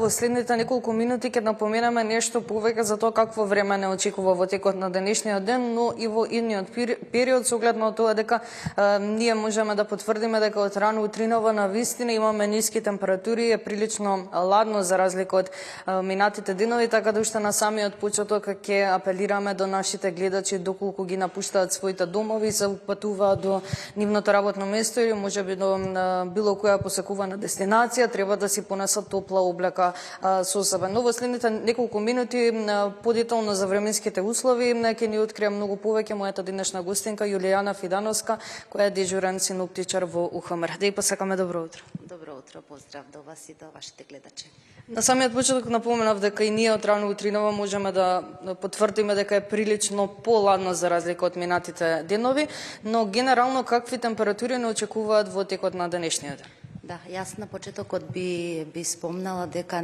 во следните неколку минути ќе напоменеме нешто повеќе за тоа какво време не очекува во текот на денешниот ден, но и во идниот период, со оглед на тоа дека ние можеме да потврдиме дека од рано утринава на вистина имаме ниски температури, е прилично ладно за разлика од минатите денови, така да уште на самиот почеток ќе апелираме до нашите гледачи доколку ги напуштаат своите домови, се упатуваат до нивното работно место или можеби до било која посекувана дестинација, треба да си понесат топла облека со себе. Но во следните неколку минути подетално за временските услови ќе ни открие многу повеќе мојата денешна гостинка Јулијана Фидановска, која е дежурен синоптичар во УХМР. Да и посакаме добро утро. Добро утро, поздрав до вас и до вашите гледачи. На самиот почеток напоменав дека и ние од рано утринава можеме да потврдиме дека е прилично поладно за разлика од минатите денови, но генерално какви температури не очекуваат во текот на денешниот ден? Да, јас на почетокот би спомнала дека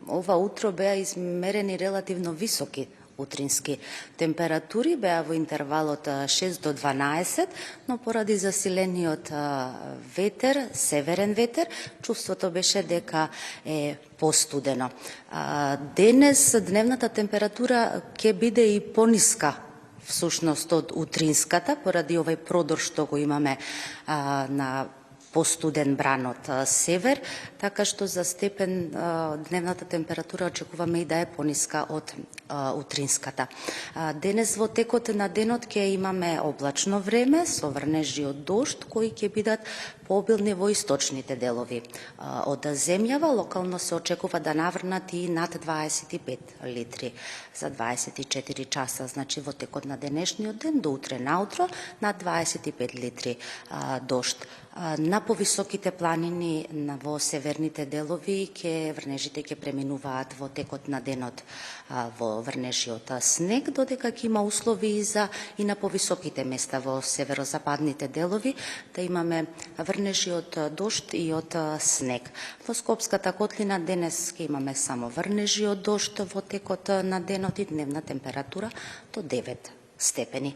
ова утро беа измерени релативно високи утрински температури, беа во интервалот 6 до 12, но поради засилениот ветер, северен ветер, чувството беше дека е постудено. Денес дневната температура ќе биде и пониска всушност од утринската, поради овој продор што го имаме на постуден бран од север, така што за степен дневната температура очекуваме и да е пониска од утринската. Денес во текот на денот ќе имаме облачно време со врнежи од дожд кои ќе бидат пообилни во источните делови од земјава. Локално се очекува да наврнат и над 25 литри за 24 часа, значи во текот на денешниот ден до утре наутро над 25 литри дожд. На повисоките планини во северните делови врнежите ќе преминуваат во текот на денот во врнежи од снег, додека ќе има услови и на повисоките места во северозападните делови да имаме врнежи од дожд и од снег. Во Скопската котлина денес ќе имаме само врнежи од дожд во текот на денот и дневна температура до 9 степени.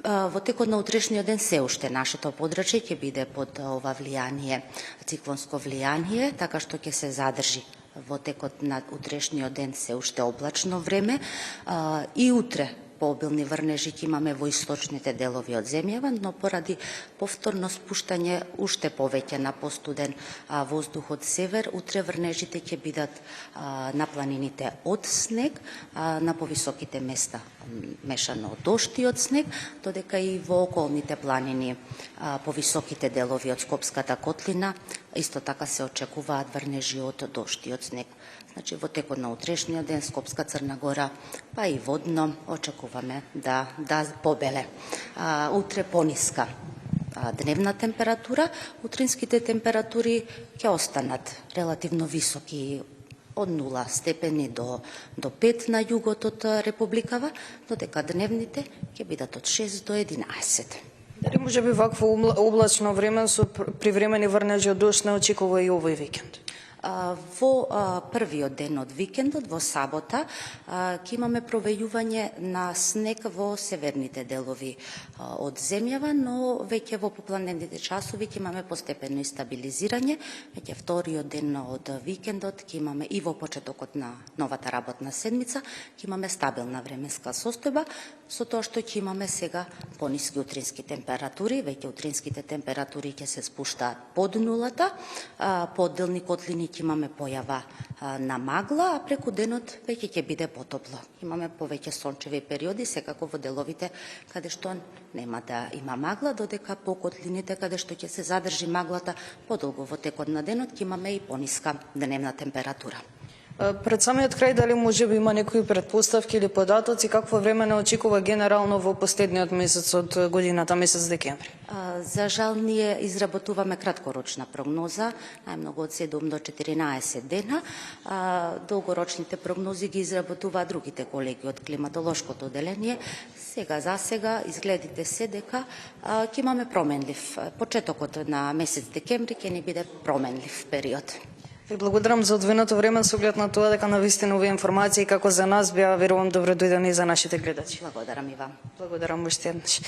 Во текот на утрешниот ден се уште нашето подрачје ќе биде под ова влијание, циклонско влијание, така што ќе се задржи во текот на утрешниот ден се уште облачно време и утре пообилни врнежи ќе имаме во источните делови од земјава, но поради повторно спуштање уште повеќе на постуден воздух од север, утре врнежите ќе бидат на планините од снег, на повисоките места мешано од дожд и од снег, додека и во околните планини, повисоките делови од Скопската котлина, исто така се очекуваат врнежи од дожд и од снег. Значи, во текот на утрешниот ден Скопска, Црна Гора, па и Водно, очекуваме да побеле. Утре пониска дневна температура, утринските температури ќе останат релативно високи од 0 степени до 5 на југот од Републикава, додека дневните ќе бидат од 6 до 11. Дали може би вакво облачно време со привремени врнежи од дожд не очекува и овој викенд? Во првиот ден од викендот, во сабота, ќе имаме провејување на снег во северните делови од земјава, но веќе во попланените часови ќе имаме постепено и стабилизирање. Веќе вториот ден од викендот ќе имаме и во почетокот на новата работна седмица ќе имаме стабилна временска состојба, со тоа што ќе имаме сега пониски утрински температури. Веќе утринските температури ќе се спуштаат под нулата, по одделни котлини ќе имаме појава на магла, а преку денот веќе ќе биде потопло. Имаме повеќе сончеви периоди, секако во деловите каде што нема да има магла, додека по котлините каде што ќе се задржи маглата подолго во текот на денот ќе имаме и пониска дневна температура. Пред самиот крај, дали може би има некои предпоставки или податоци, какво време не очекува генерално во последниот месец од годината, месец декември? За жал, ние изработуваме краткорочна прогноза, најмногу од 7 до 14 дена. Долгорочните прогнози ги изработуваат другите колеги од климатолошкото одделение. За сега изгледите се дека ќе имаме променлив. Почетокот на месец декември ќе ни биде променлив период. Ви благодарам за одвоеното време со оглед на тоа дека навистина овие информации како за нас беа, верувам, добро дојдени за нашите гледачи. Благодарам и вам. Благодарам уште еднаш.